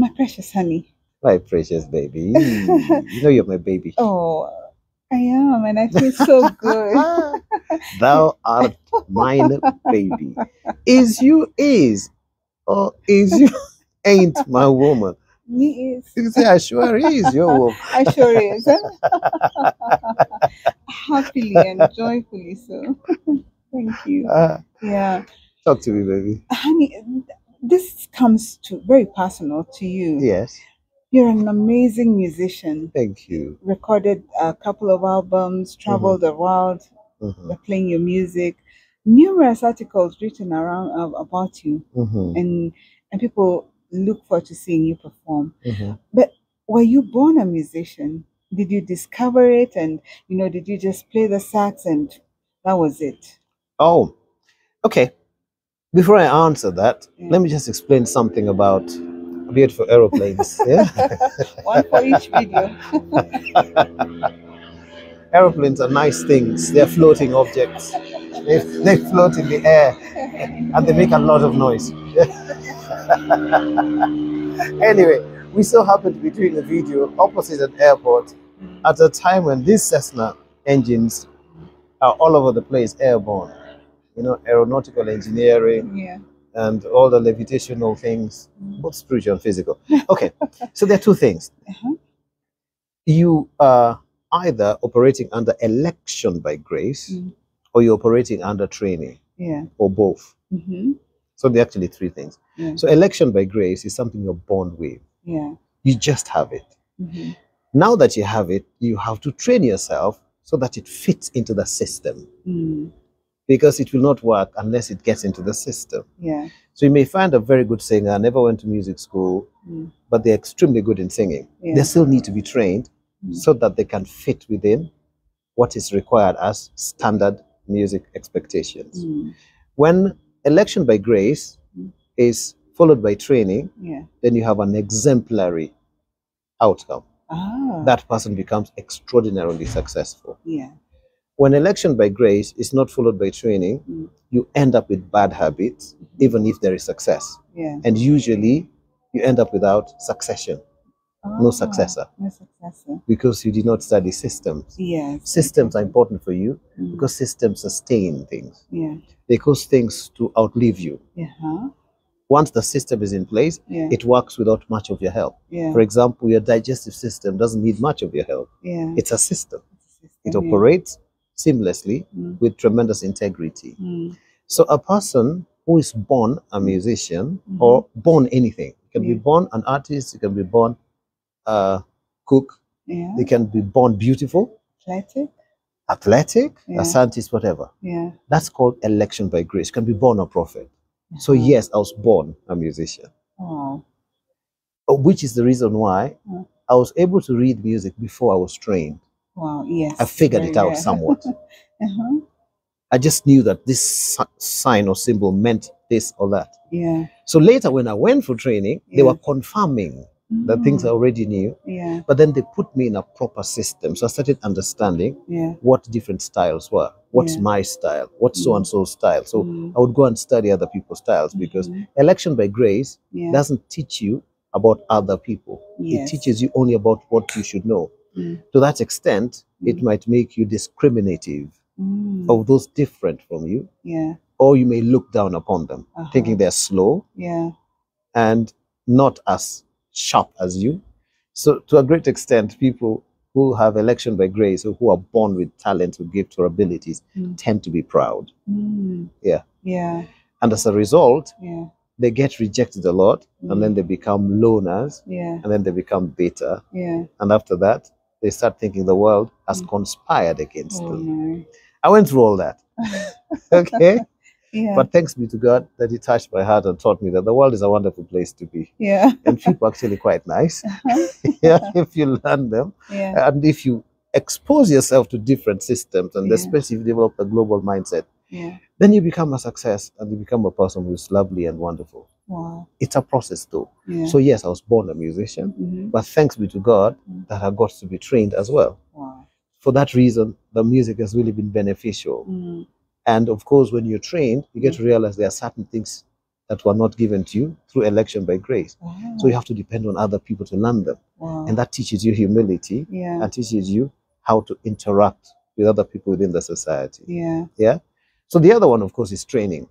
My precious honey. My precious baby. You know you're my baby. Oh, I am, and I feel so good. Thou art mine baby. Is you is, or is you ain't my woman? Me is. You say, I sure is your woman. I sure is. Happily and joyfully so. Thank you. Yeah. Talk to me, baby. Honey, this comes to very personal to you. Yes. You're an amazing musician. Thank you. Recorded a couple of albums, traveled the world, Mhm. playing your music. Numerous articles written around about you, Mhm. and people look forward to seeing you perform. Mhm. But were you born a musician? Did you discover it, and did you just play the sax and that was it? Oh, okay. Before I answer that, Yeah. let me just explain something about beautiful aeroplanes. Yeah? One for each video. Aeroplanes are nice things. They're floating objects. They float in the air and they make a lot of noise. Anyway, we so happen to be doing a video opposite an airport at a time when these Cessna engines are all over the place, airborne. You know, aeronautical engineering, Yeah. and all the levitational things, both spiritual and physical. Okay, so there are two things. You are either operating under election by grace, or you're operating under training, Yeah. or both. Mm-hmm. So there are actually three things. Yeah. So election by grace is something you're born with. Yeah. You just have it. Mm-hmm. Now that you have it, you have to train yourself so that it fits into the system. Because it will not work unless it gets into the system. Yeah. So you may find a very good singer, never went to music school, but they're extremely good in singing. Yeah. They still need to be trained so that they can fit within what is required as standard music expectations. When election by grace is followed by training, then you have an exemplary outcome. That person becomes extraordinarily successful. Yeah. When election by grace is not followed by training, you end up with bad habits, even if there is success. Yeah. And usually, you end up without succession, no successor, No successor. because you did not study systems. Yes. Systems are important for you because systems sustain things. Yeah. They cause things to outlive you. Uh-huh. Once the system is in place, it works without much of your help. Yeah. For example, your digestive system doesn't need much of your help. Yeah. It's a system. It Yeah. operates seamlessly with tremendous integrity. So a person who is born a musician or born anything, you can be born an artist, you can be born a cook, Yeah. you can be born beautiful, athletic, a scientist, whatever. Yeah. That's called election by grace. You can be born a prophet. So yes, I was born a musician. Oh. Which is the reason why I was able to read music before I was trained. Wow. Yes. I figured it out somewhat. I just knew that this sign or symbol meant this or that. Yeah. So later when I went for training, they were confirming the things I already knew. Yeah. But then they put me in a proper system. So I started understanding what different styles were. What's my style? What's so-and-so style? So I would go and study other people's styles because election by grace doesn't teach you about other people. It teaches you only about what you should know. To that extent, it might make you discriminative of those different from you. Yeah. Or you may look down upon them, thinking they're slow and not as sharp as you. So to a great extent, people who have election by grace or who are born with talents, with gifts or abilities tend to be proud. Yeah. Yeah. And as a result, they get rejected a lot and then they become loners and then they become bitter. Yeah. And after that, they start thinking the world has conspired against Oh, them. no. I went through all that. Okay. Yeah. But thanks be to God that He touched my heart and taught me that the world is a wonderful place to be. Yeah. And people are actually quite nice. Yeah, if you learn them. Yeah. And if you expose yourself to different systems and especially if you develop a global mindset, then you become a success and you become a person who's lovely and wonderful. Wow. It's a process though. Yeah. So yes, I was born a musician, but thanks be to God that I got to be trained as well. Wow. For that reason, the music has really been beneficial. And of course, when you're trained, you get to realize there are certain things that were not given to you through election by grace. Wow. So you have to depend on other people to learn them. Wow. And that teaches you humility and teaches you how to interact with other people within the society. Yeah. So the other one, of course, is training.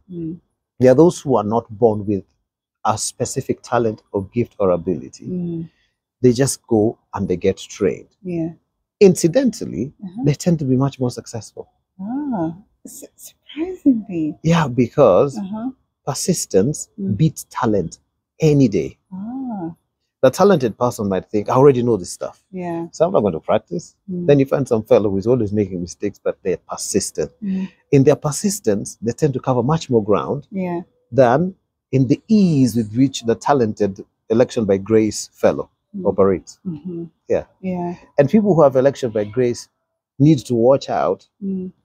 There are those who are not born with a specific talent or gift or ability. They just go and they get trained. Incidentally, they tend to be much more successful. Surprisingly. Yeah, because persistence beats talent any day. The talented person might think, I already know this stuff. So I'm not going to practice. Then you find some fellow who's always making mistakes, but they're persistent. In their persistence, they tend to cover much more ground than in the ease with which the talented election by grace fellow operates. And people who have election by grace need to watch out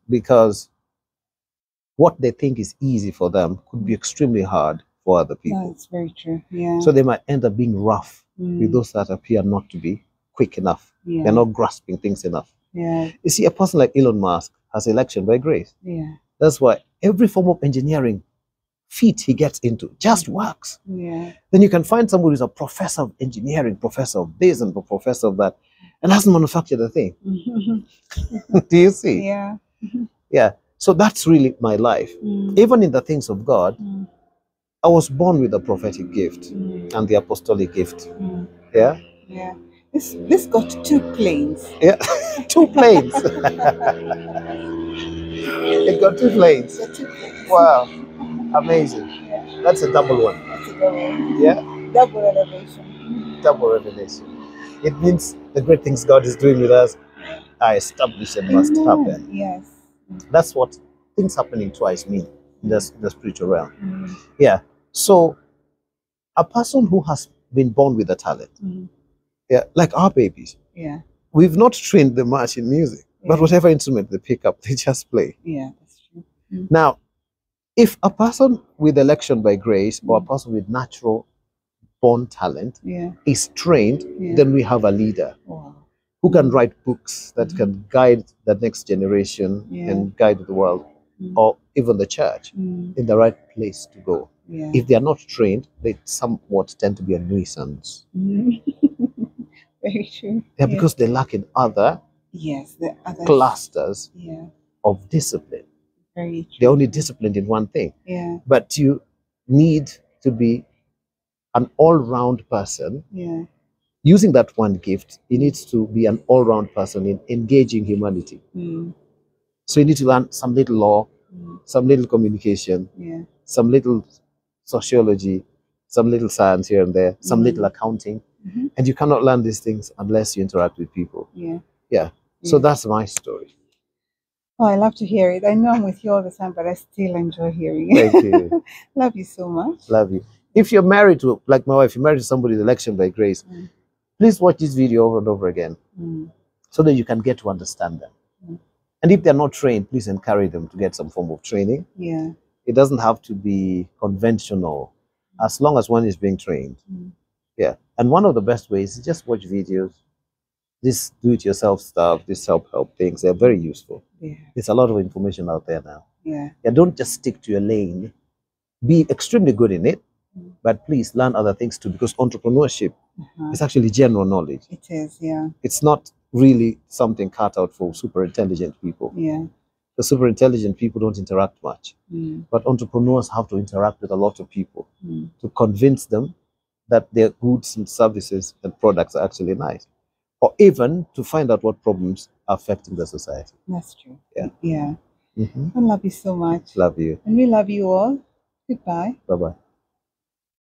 because what they think is easy for them could be extremely hard for other people. That's very true. So they might end up being rough with those that appear not to be quick enough. They're not grasping things enough. You see, a person like Elon Musk has election by grace. That's why every form of engineering feat he gets into just works. Then you can find somebody who's a professor of engineering, professor of this and a professor of that, and hasn't manufactured a thing. Do you see? Yeah. So that's really my life. Even in the things of God, I was born with the prophetic gift and the apostolic gift. Yeah. This got 2 planes. Yeah, 2 planes. It got 2 planes. Wow, amazing. That's a double one. That's a double. Yeah. Double revelation. Double revelation. It means the great things God is doing with us are established and must happen. Yes. That's what things happening twice mean in the spiritual realm. Yeah. So a person who has been born with a talent, like our babies, we've not trained them much in music, but whatever instrument they pick up, they just play. That's true. Now, if a person with election by grace or a person with natural born talent is trained, then we have a leader who can write books that can guide the next generation and guide the world or even the church in the right place to go. If they are not trained, they somewhat tend to be a nuisance. Very true. Yeah, because they lack in other clusters of discipline. Very true. They're only disciplined in one thing. But you need to be an all-round person. Using that one gift, you need to be an all-round person in engaging humanity. So you need to learn some little law, some little communication, some little sociology, some little science here and there, some little accounting. And you cannot learn these things unless you interact with people. So that's my story. Oh, I love to hear it. I know I'm with you all the time, but I still enjoy hearing it. Thank you. Love you so much. Love you. If you're married to, like my wife, you're married to somebody with election by grace, please watch this video over and over again so that you can get to understand them. And if they're not trained, please encourage them to get some form of training. It doesn't have to be conventional as long as one is being trained. And one of the best ways is just watch videos. This do-it-yourself stuff, this self-help things, they're very useful. There's a lot of information out there now. Don't just stick to your lane. Be extremely good in it, but please learn other things too, because entrepreneurship is actually general knowledge. It is, It's not really something cut out for super intelligent people. The super intelligent people don't interact much. But entrepreneurs have to interact with a lot of people to convince them that their goods and services and products are actually nice. Or even to find out what problems are affecting the society. That's true. I love you so much. Love you. And we love you all. Goodbye. Bye-bye.